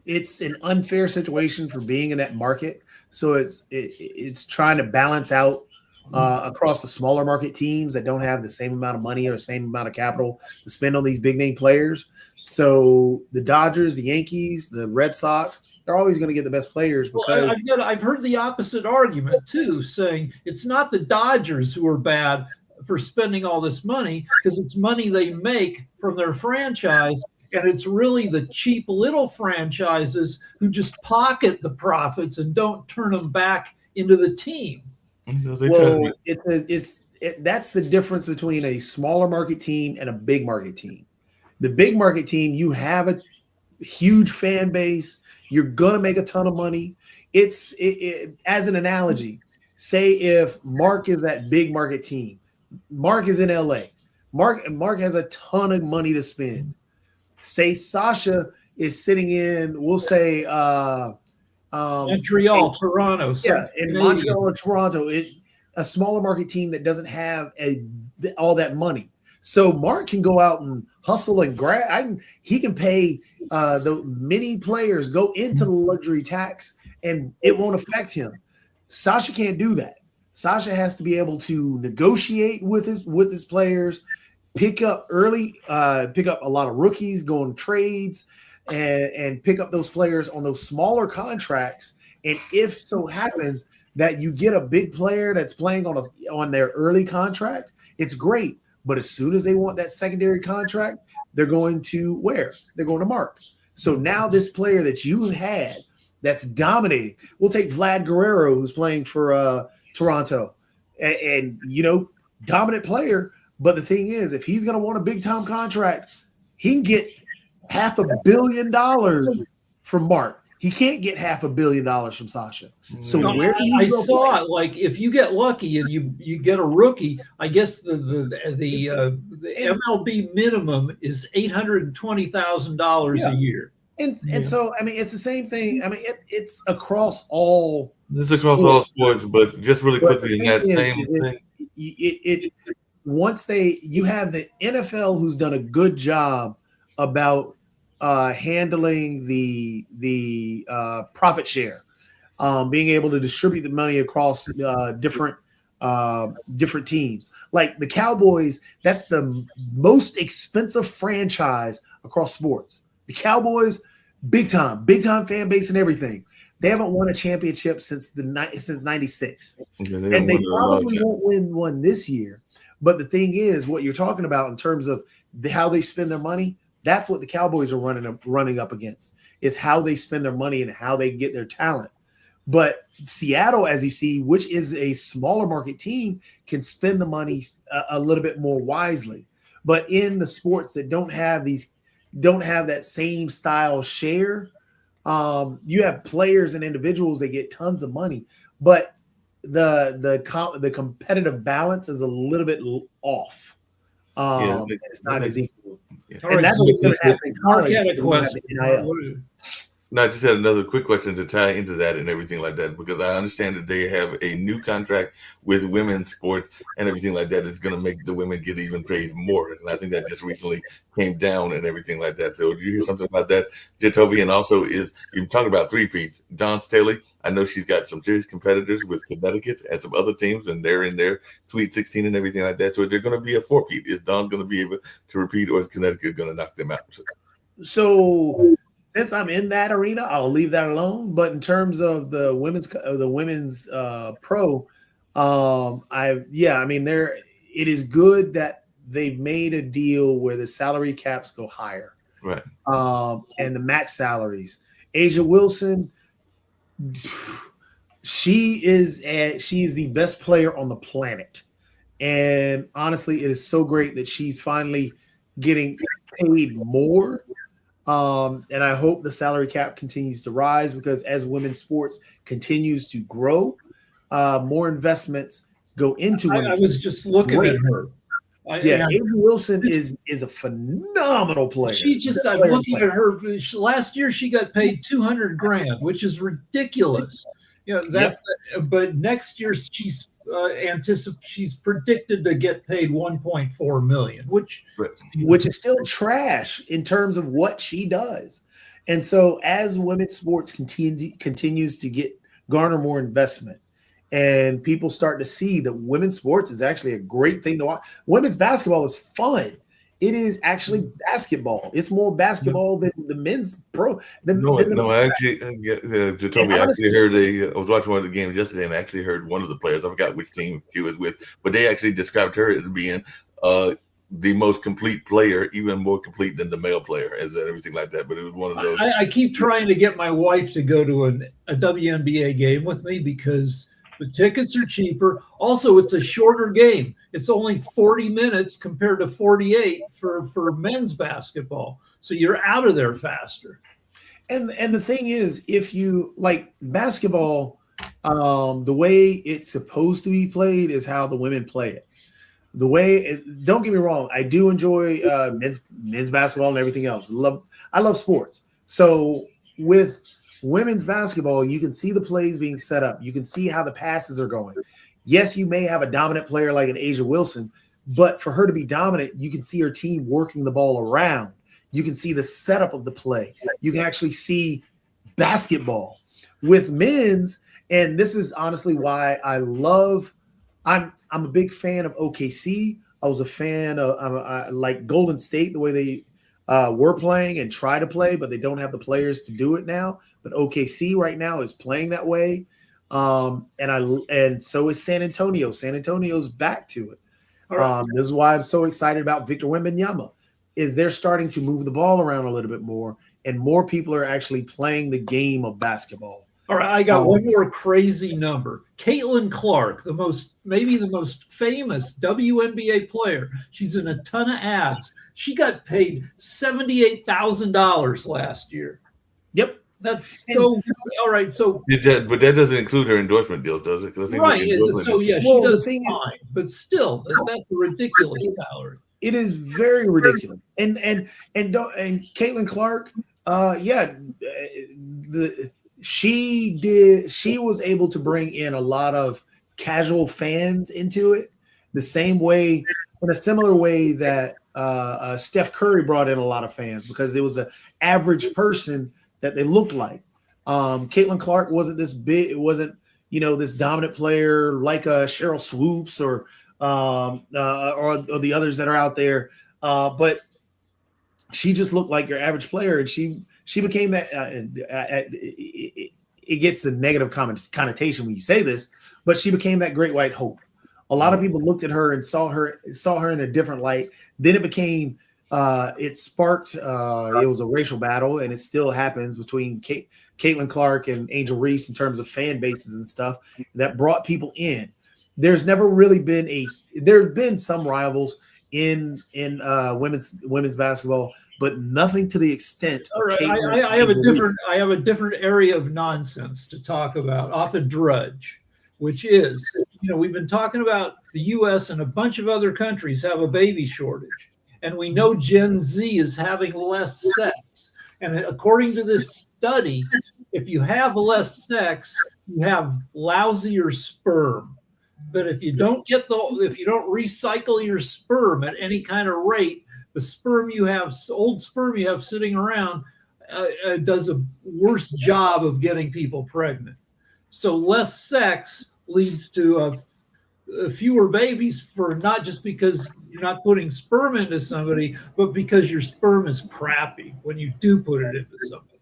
Speaker 5: It's an unfair situation for being in that market. So it's trying to balance out across the smaller market teams that don't have the same amount of money or the same amount of capital to spend on these big name players. So the Dodgers, the Yankees, the Red Sox, they're always going to get the best players because
Speaker 2: I've heard the opposite argument too, saying it's not the Dodgers who are bad for spending all this money because it's money they make from their franchise, and it's really the cheap little franchises who just pocket the profits and don't turn them back into the team.
Speaker 5: Well, that's the difference between a smaller market team and a big market team. The big market team, you have a huge fan base. You're going to make a ton of money. As an analogy, say if Mark is that big market team, Mark is in LA. Mark has a ton of money to spend. Say Sasha is sitting in, we'll say
Speaker 2: Montreal, Toronto.
Speaker 5: Yeah, in Montreal or Toronto, a smaller market team that doesn't have all that money. So Mark can go out and hustle and grab. He can pay the many players go into the luxury tax, and it won't affect him. Sasha can't do that. Sasha has to be able to negotiate with his players, pick up a lot of rookies, go on trades, and pick up those players on those smaller contracts. And if so happens that you get a big player that's playing on their early contract, it's great. But as soon as they want that secondary contract, they're going to where? They're going to Mark. So now this player that you had that's dominating, we'll take Vlad Guerrero, who's playing for Toronto, and dominant player. But the thing is, if he's going to want a big time contract, he can get $500 million from Mark. He can't get $500 million from Sasha. So
Speaker 2: No,
Speaker 5: where do you
Speaker 2: I
Speaker 5: go
Speaker 2: saw
Speaker 5: play?
Speaker 2: it. Like if you get lucky and you get a rookie, I guess the MLB minimum is $820,000
Speaker 5: Yeah.
Speaker 2: a year.
Speaker 5: And so I mean it's the same thing. I mean it's across all
Speaker 1: This is across all sports, but just really
Speaker 5: But
Speaker 1: quickly
Speaker 5: the
Speaker 1: in that
Speaker 5: thing
Speaker 1: same
Speaker 5: is,
Speaker 1: thing.
Speaker 5: it once you have the NFL who's done a good job about handling the profit share, being able to distribute the money across different teams. Like the Cowboys, that's the most expensive franchise across sports. The Cowboys, big time fan base and everything. They haven't won a championship since '96, and they probably won't win one this year. But the thing is, what you're talking about in terms of how they spend their money, that's what the Cowboys are running up against, is how they spend their money and how they get their talent. But Seattle, as you see, which is a smaller market team, can spend the money a little bit more wisely. But in the sports that don't have that same style share, you have players and individuals that get tons of money, but the competitive balance is a little bit off. It's not as equal.
Speaker 1: Yeah.
Speaker 2: All right,
Speaker 5: That's
Speaker 2: so
Speaker 5: what's going to happen in
Speaker 2: Mark
Speaker 5: college.
Speaker 2: had a question.
Speaker 5: NIL.
Speaker 1: No, I just had another quick question to tie into that and everything like that, because I understand that they have a new contract with women's sports and everything like that. It's going to make the women get even paid more. And I think that just recently came down and everything like that. So do you hear something about that, Jatovi? And also you talk about three-peats. Dawn Staley, I know she's got some serious competitors with Connecticut and some other teams, and they're in their Sweet 16 and everything like that. So is there going to be a four-peat? Is Dawn going to be able to repeat, or is Connecticut going to knock them out?
Speaker 5: So since I'm in that arena, I'll leave that alone. But in terms of the women's pro, it is good that they've made a deal where the salary caps go higher,
Speaker 1: Right?
Speaker 5: And the max salaries. A'ja Wilson, she is the best player on the planet, and honestly, it is so great that she's finally getting paid more. And I hope the salary cap continues to rise, because as women's sports continues to grow, more investments go into women's
Speaker 2: I was just looking at her.
Speaker 5: A'ja Wilson is a phenomenal player.
Speaker 2: I'm looking at her. Last year she got paid $200,000, which is ridiculous. But next year she's predicted to get paid $1.4 million,
Speaker 5: which is still trash in terms of what she does. And so as women's sports continues to garner more investment, and people start to see that women's sports is actually a great thing to watch. Women's basketball is fun. It is actually basketball. It's more basketball than the men's pro.
Speaker 1: I actually, Jatovi, I actually heard I was watching one of the games yesterday, and I actually heard one of the players, I forgot which team she was with, but they actually described her as being the most complete player, even more complete than the male player, as everything like that. But it was one of those.
Speaker 2: I keep trying to get my wife to go to a WNBA game with me, because the tickets are cheaper. Also, it's a shorter game. It's only 40 minutes compared to 48 for men's basketball. So you're out of there faster.
Speaker 5: And the thing is, if you like basketball, the way it's supposed to be played is how the women play it. Don't get me wrong, I do enjoy men's basketball and everything else. I love sports. So with women's basketball, you can see the plays being set up. You can see how the passes are going. Yes, you may have a dominant player like an A'ja Wilson, but for her to be dominant, you can see her team working the ball around. You can see the setup of the play. You can actually see basketball. With men's, and this is honestly why I'm a big fan of OKC. I was a fan of I like Golden State, the way they were playing and try to play, but they don't have the players to do it now. But OKC right now is playing that way. And so is San Antonio. San Antonio's back to it. This is why I'm so excited about Victor Wembanyama, is they're starting to move the ball around a little bit more, and more people are actually playing the game of basketball.
Speaker 2: All right, I got one more crazy number. Caitlin Clark, maybe the most famous WNBA player. She's in a ton of ads. She got paid $78,000 last year.
Speaker 5: Yep.
Speaker 2: That's so all right. So
Speaker 1: But that doesn't include her endorsement deals, does it? 'Cause I think
Speaker 2: right.
Speaker 1: with endorsement
Speaker 2: So yeah,
Speaker 5: Well,
Speaker 2: she
Speaker 5: the
Speaker 2: does
Speaker 5: thing is-
Speaker 2: fine, but still, that's a ridiculous salary.
Speaker 5: It is very ridiculous. And Caitlin Clark, she was able to bring in a lot of casual fans into it, the same way, in a similar way that Steph Curry brought in a lot of fans, because it was the average person that they looked like. Caitlin Clark wasn't this big, it wasn't, this dominant player like Cheryl Swoops or the others that are out there. But she just looked like your average player, and she became that. It gets a negative connotation when you say this, but she became that great white hope. A lot of people looked at her and saw her in a different light. Then it became, it sparked, it was a racial battle, and it still happens between Caitlin Clark and Angel Reese in terms of fan bases and stuff that brought people in. There's never really been there have been some rivals in women's basketball, but nothing to the extent.
Speaker 2: All right, I have a different area of nonsense to talk about off a drudge, which is, we've been talking about the U.S. and a bunch of other countries have a baby shortage, and we know Gen Z is having less sex. And according to this study, if you have less sex, you have lousier sperm. But if you don't recycle your sperm at any kind of rate, the old sperm you have sitting around does a worse job of getting people pregnant. So less sex leads to fewer babies, for not just because you're not putting sperm into somebody, but because your sperm is crappy when you do put it into somebody.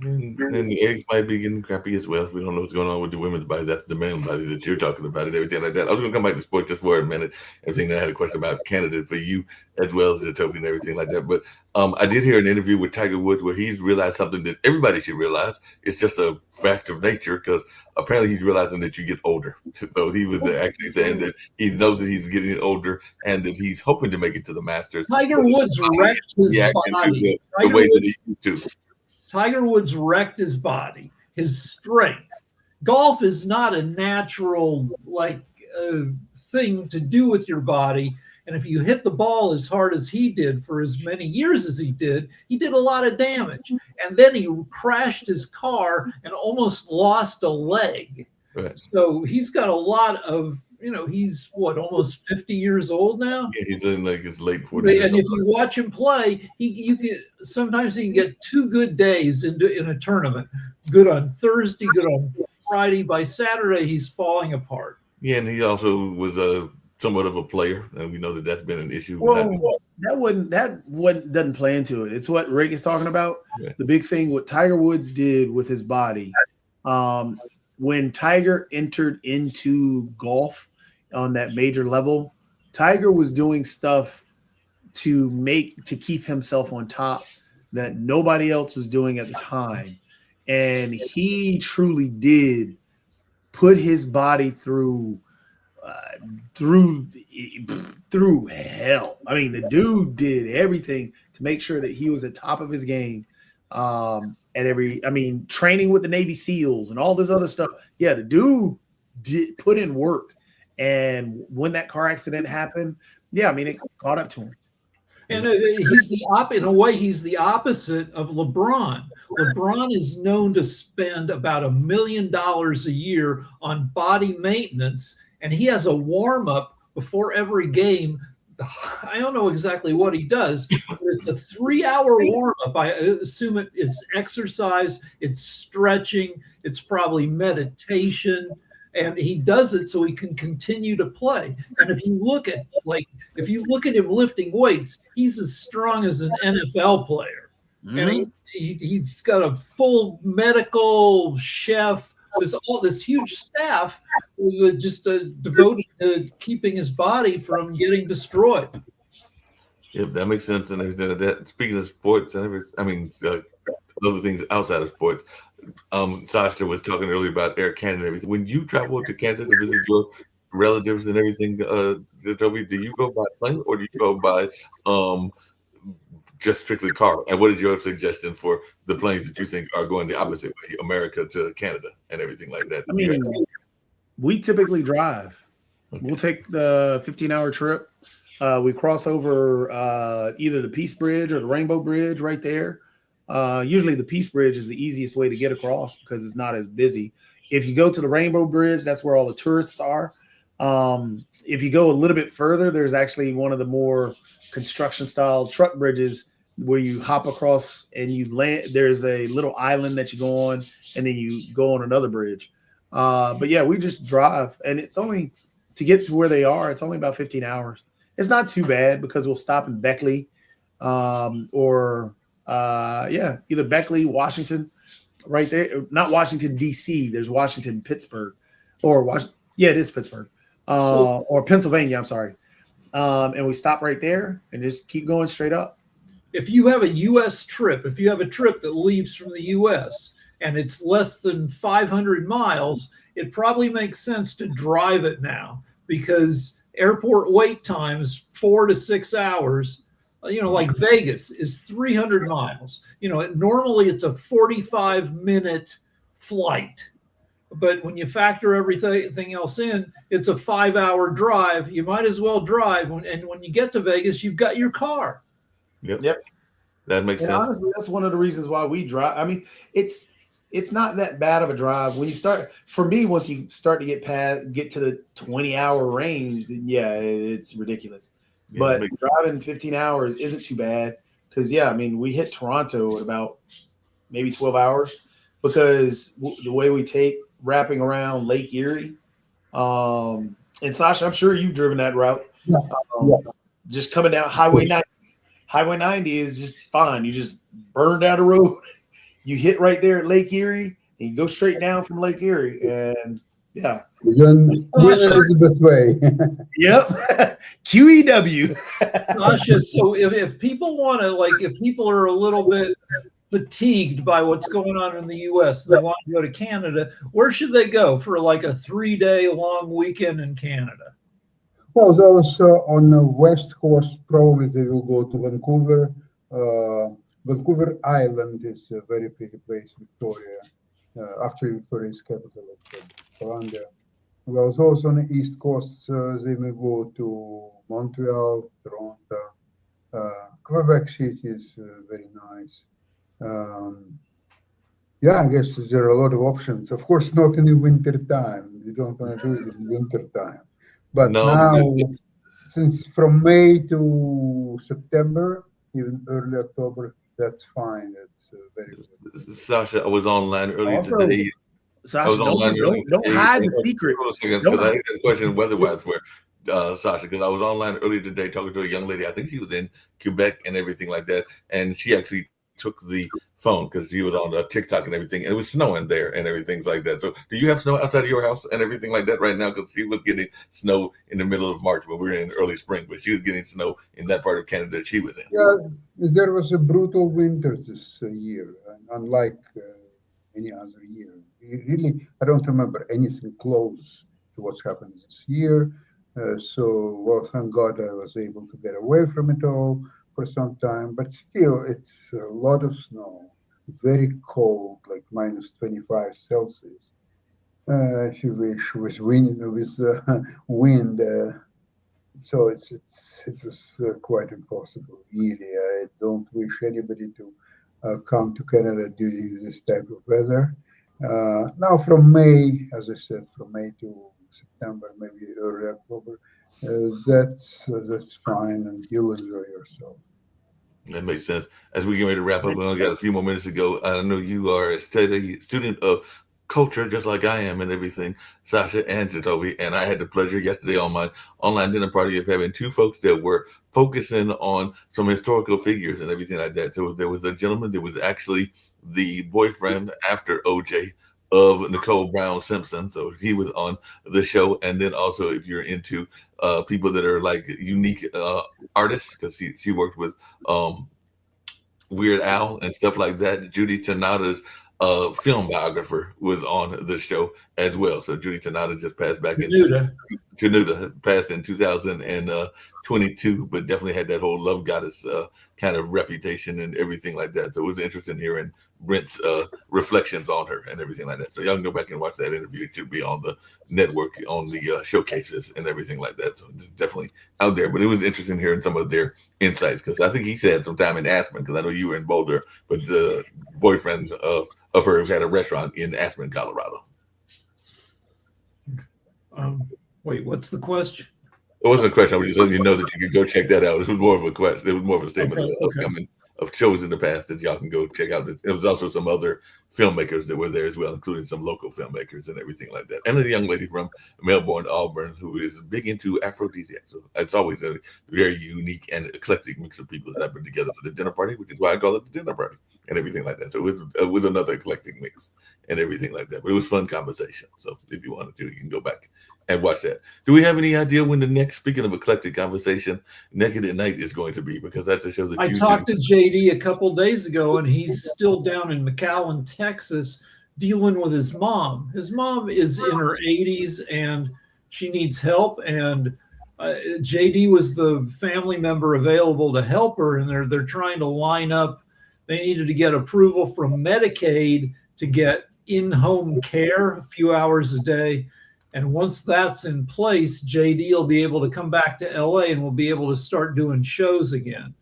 Speaker 1: And the eggs might be getting crappy as well. We don't know what's going on with the women's bodies. That's the men's bodies that you're talking about and everything like that. I was going to come back to sports just for a minute. Everything that I had a question about Canada for you, as well as the trophy and everything like that. But I did hear an interview with Tiger Woods where he's realized something that everybody should realize. It's just a fact of nature, because apparently he's realizing that you get older. So he was actually saying that he knows that he's getting older and that he's hoping to make it to the Masters.
Speaker 2: Tiger Woods wrecked his body.
Speaker 1: The way that he used to.
Speaker 2: Tiger Woods wrecked his body, his strength. Golf is not a natural thing to do with your body. And if you hit the ball as hard as he did for as many years as he did a lot of damage. And then he crashed his car and almost lost a leg.
Speaker 1: Right.
Speaker 2: So he's got a lot of, he's almost 50 years old now.
Speaker 1: Yeah, he's in his late 40s.
Speaker 2: And if you watch him play, sometimes he can get 2 good days in a tournament. Good on Thursday, good on Friday. By Saturday, he's falling apart.
Speaker 1: Yeah, and he also was somewhat of a player, and we know that that's been an issue.
Speaker 5: Well, that doesn't play into it. It's what Rick is talking about.
Speaker 1: Yeah.
Speaker 5: The big thing what Tiger Woods did with his body. When Tiger entered into golf on that major level, Tiger was doing stuff to keep himself on top that nobody else was doing at the time. And he truly did put his body through hell. I mean, the dude did everything to make sure that he was at top of his game. Training with the Navy SEALs and all this other stuff. Yeah, the dude did put in work. And when that car accident happened, it caught up to him.
Speaker 2: And he's in a way, he's the opposite of LeBron. LeBron is known to spend about $1 million a year on body maintenance, and he has a warm-up before every game. I don't know exactly what he does, but it's a 3-hour warm-up. I assume it's exercise, it's stretching, it's probably meditation, and he does it so he can continue to play. And if you look at him lifting weights, he's as strong as an NFL player. Mm-hmm. And he's got a full medical chef, this huge staff just devoted to keeping his body from getting destroyed.
Speaker 1: Yep, that makes sense and everything like that. Speaking of sports and other things outside of sports, Sasha was talking earlier about Air Canada and everything. When you travel to Canada to visit your relatives and everything, do you go by plane or do you go by just strictly car? And what is your suggestion for the planes that you think are going the opposite way, America to Canada and everything like that?
Speaker 5: I mean, we typically drive.
Speaker 1: Okay.
Speaker 5: We'll take the 15-hour trip. We cross over either the Peace Bridge or the Rainbow Bridge right there. Usually the Peace Bridge is the easiest way to get across because it's not as busy. If you go to the Rainbow Bridge, that's where all the tourists are. If you go a little bit further, there's actually one of the more construction style truck bridges where you hop across and you land. There's a little island that you go on and then you go on another bridge. But yeah, we just drive, and it's only to get to where they are. It's only about 15 hours. It's not too bad because we'll stop in Beckley or either Beckley, Washington, right there. Not Washington, D.C. There's Washington, Pittsburgh, or Washington. Yeah, it is Pittsburgh. Or Pennsylvania, I'm sorry. And we stop right there and just keep going straight up.
Speaker 2: If you have a U.S. trip, if you have a trip that leaves from the U.S. and it's less than 500 miles, it probably makes sense to drive it now because airport wait times 4 to 6 hours. Like Vegas is 300 miles. Normally it's a 45-minute flight. But when you factor everything else in, it's a 5-hour drive. You might as well drive. And when you get to Vegas, you've got your car.
Speaker 1: Yep. That makes sense.
Speaker 5: Honestly, that's one of the reasons why we drive. I mean, it's not that bad of a drive. When you start, for me, once you start to get to the 20-hour range, then yeah, it's ridiculous.
Speaker 1: Yeah,
Speaker 5: but driving 15 hours isn't too bad because, yeah, I mean, we hit Toronto in about maybe 12 hours because the way we take wrapping around Lake Erie. And Sasha, I'm sure you've driven that route.
Speaker 4: Yeah.
Speaker 5: Just coming down Highway 90. Highway 90 is just fine. You just burn down the road. You hit right there at Lake Erie, and you go straight down from Lake Erie. And, yeah.
Speaker 4: Queen Elizabeth Way.
Speaker 5: Yep. QEW.
Speaker 2: Sasha, so if people want to, if people are a little bit fatigued by what's going on in the U.S., they want to go to Canada, where should they go for a 3-day long weekend in Canada?
Speaker 4: Well, those on the west coast, probably they will go to Vancouver. Vancouver Island is a very pretty place, Victoria. Actually, Victoria is capital of Columbia. Well, those on the east coast, they may go to Montreal, Toronto. Quebec City is very nice. I guess there are a lot of options. Of course, not in the winter time. You don't want to do it in winter time. But now, since from May to September, even early October, that's fine. That's very good.
Speaker 1: Sasha, I was online earlier today.
Speaker 5: Sasha, don't hide the secret.
Speaker 1: Hold on a second, because I had a question weather-wise for Sasha, because I was online earlier today talking to a young lady. I think she was in Quebec and everything like that, and she actually took the phone because she was on TikTok and everything, and it was snowing there and everything like that. So do you have snow outside of your house and everything like that right now? Because she was getting snow in the middle of March when we were in early spring, but she was getting snow in that part of Canada that she was in.
Speaker 4: Yeah, there was a brutal winter this year, unlike any other year. Really, I don't remember anything close to what's happened this year. So thank God I was able to get away from it all for some time, but still it's a lot of snow, very cold, like minus 25 Celsius. If you wish, with wind, so it was quite impossible. Really, I don't wish anybody to come to Canada during this type of weather. Now from May, as I said, from May to September, maybe early October, that's fine, and you'll enjoy yourself.
Speaker 1: That makes sense. As we get ready to wrap up, we only got a few more minutes to go. I know you are a student of culture, just like I am, and everything, Sasha and Jacoby. And I had the pleasure yesterday on my online dinner party of having two folks that were focusing on some historical figures and everything like that. So there was a gentleman that was actually the boyfriend after OJ of Nicole Brown Simpson. So he was on the show. And then also, if you're into people that are like unique artists, because she worked with Weird Al and stuff like that, Judy Tanada's film biographer was on the show as well. So Judy Tanada just passed back in Tenuta passed in 2015. 22, but definitely had that whole love goddess kind of reputation and everything like that. So it was interesting hearing Brent's reflections on her and everything like that. So y'all can go back and watch that interview. It should be on the network, on the showcases and everything like that. So it's definitely out there. But it was interesting hearing some of their insights, because I think he had some time in Aspen, because I know you were in Boulder, but the boyfriend of hers had a restaurant in Aspen, Colorado.
Speaker 2: Wait, what's the question?
Speaker 1: It wasn't a question. I was just letting you know that you could go check that out. It was more of a question. It was more of a statement of upcoming of shows in the past that y'all can go check out. There was also some other filmmakers that were there as well, including some local filmmakers and everything like that. And a young lady from Melbourne, Auburn, who is big into aphrodisiacs. So it's always a very unique and eclectic mix of people that I put together for the dinner party, which is why I call it the dinner party and everything like that. So it was another eclectic mix and everything like that. But it was fun conversation. So if you wanted to, you can go back and watch that. Do we have any idea when the next, speaking of eclectic conversation, Naked at Night is going to be? Because that's a show that
Speaker 2: I talked to JD a couple days ago, and he's still down in McAllen, Texas, dealing with his mom. His mom is in her 80s, and she needs help. And JD was the family member available to help her, and they're trying to line up. They needed to get approval from Medicaid to get in-home care a few hours a day. And once that's in place, JD will be able to come back to LA and we'll be able to start doing shows again.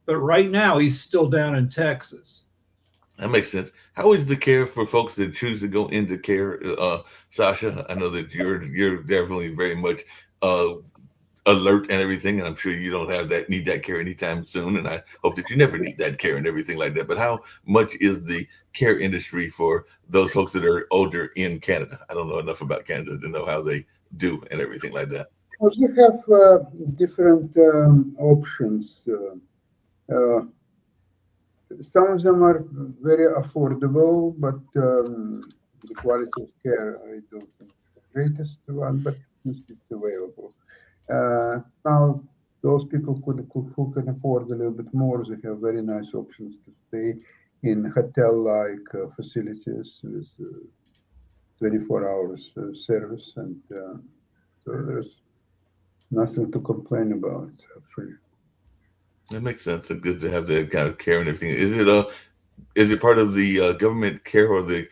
Speaker 2: But right now, he's still down in Texas.
Speaker 1: That makes sense. How is the care for folks that choose to go into care, Sasha? I know that you're definitely very much alert and everything, and I'm sure you don't need that care anytime soon. And I hope that you never need that care and everything like that. But how much is the care industry for those folks that are older in Canada? I don't know enough about Canada to know how they do and everything like that.
Speaker 4: Well, you have different options. Some of them are very affordable, but the quality of care, I don't think is the greatest one, but at least it's available. Now, those people who can afford a little bit more, they have very nice options to stay in hotel-like facilities with 24 hours service, and so there's nothing to complain about, actually.
Speaker 1: That makes sense. It's good to have that kind of care and everything. Is it part of the government care or the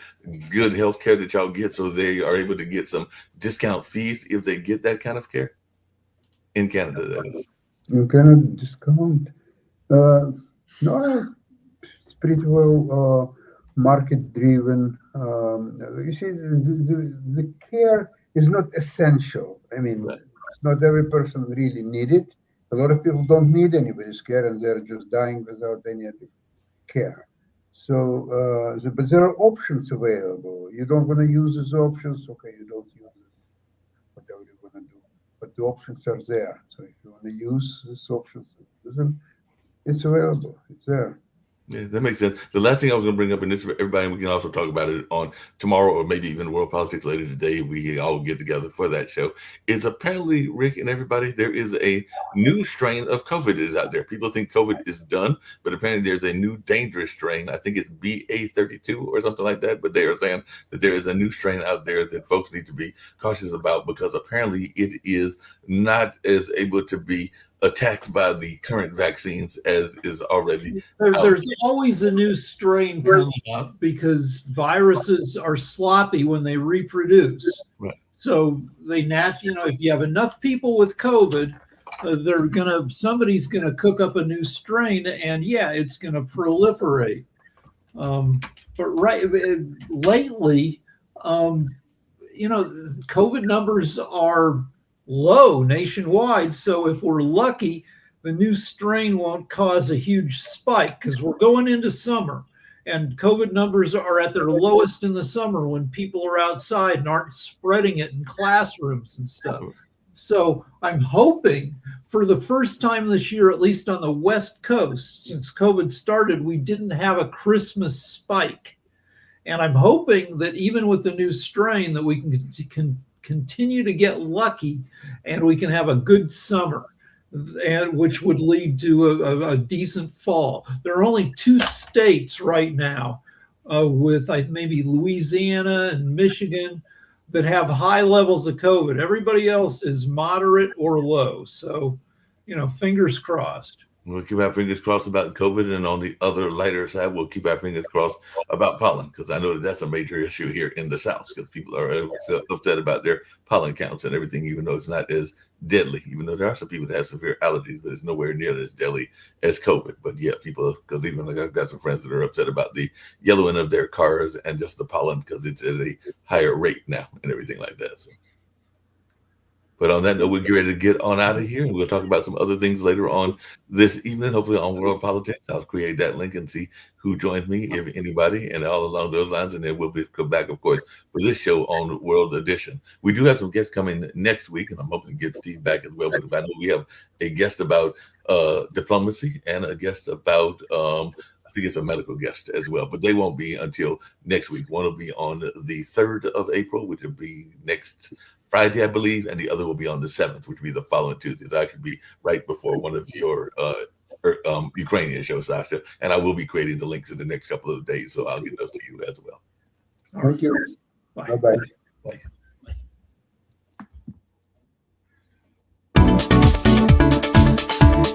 Speaker 1: good health care that y'all get, so they are able to get some discount fees if they get that kind of care in Canada? That is.
Speaker 4: You cannot discount. No, it's pretty well market driven. You see, the care is not essential. I mean,
Speaker 1: Right.
Speaker 4: It's not every person really need it. A lot of people don't need anybody's care, and they're just dying without any other care. So, but there are options available. You don't want to use these options, okay, you don't use it, whatever you want to do. But the options are there. So if you want to use these options, it's available. It's there.
Speaker 1: Yeah, that makes sense. The last thing I was going to bring up, and this for everybody, and we can also talk about it on tomorrow or maybe even World Politics later today, if we all get together for that show, is apparently, Rick and everybody, there is a new strain of COVID that is out there. People think COVID is done, but apparently there's a new dangerous strain. I think it's BA32 or something like that, but they are saying that there is a new strain out there that folks need to be cautious about, because apparently it is not as able to be attacked by the current vaccines as is already.
Speaker 2: There's always a new strain coming up because viruses are sloppy when they reproduce.
Speaker 1: Right.
Speaker 2: So if you have enough people with COVID, somebody's gonna cook up a new strain, and it's gonna proliferate. But lately, COVID numbers are low nationwide. So if we're lucky, the new strain won't cause a huge spike, because we're going into summer and COVID numbers are at their lowest in the summer when people are outside and aren't spreading it in classrooms and stuff. So I'm hoping for the first time this year, at least on the West Coast, since COVID started, we didn't have a Christmas spike. And I'm hoping that even with the new strain that we can continue to get lucky and we can have a good summer, and which would lead to a decent fall. There are only 2 states right now with maybe Louisiana and Michigan that have high levels of COVID. Everybody else is moderate or low. So, fingers crossed.
Speaker 1: We'll keep our fingers crossed about COVID, and on the other lighter side, we'll keep our fingers crossed about pollen, because I know that that's a major issue here in the South, because people are upset about their pollen counts and everything, even though it's not as deadly, even though there are some people that have severe allergies, but it's nowhere near as deadly as COVID. But yeah, people, because even like I've got some friends that are upset about the yellowing of their cars and just the pollen, because it's at a higher rate now and everything like that. So. But on that note, we're ready to get on out of here, and we'll talk about some other things later on this evening, hopefully on World Politics. I'll create that link and see who joins me, if anybody, and all along those lines. And then we'll come back, of course, for this show on World Edition. We do have some guests coming next week, and I'm hoping to get Steve back as well. But I know we have a guest about diplomacy and a guest about, I think it's a medical guest as well, but they won't be until next week. One will be on the 3rd of April, which will be next Friday, I believe, and the other will be on the 7th, which will be the following Tuesday. That could be right before one of your Ukrainian shows, Sasha. And I will be creating the links in the next couple of days, so I'll get those to you as well.
Speaker 4: Thank you.
Speaker 2: Bye.
Speaker 4: Bye-bye.
Speaker 1: Bye.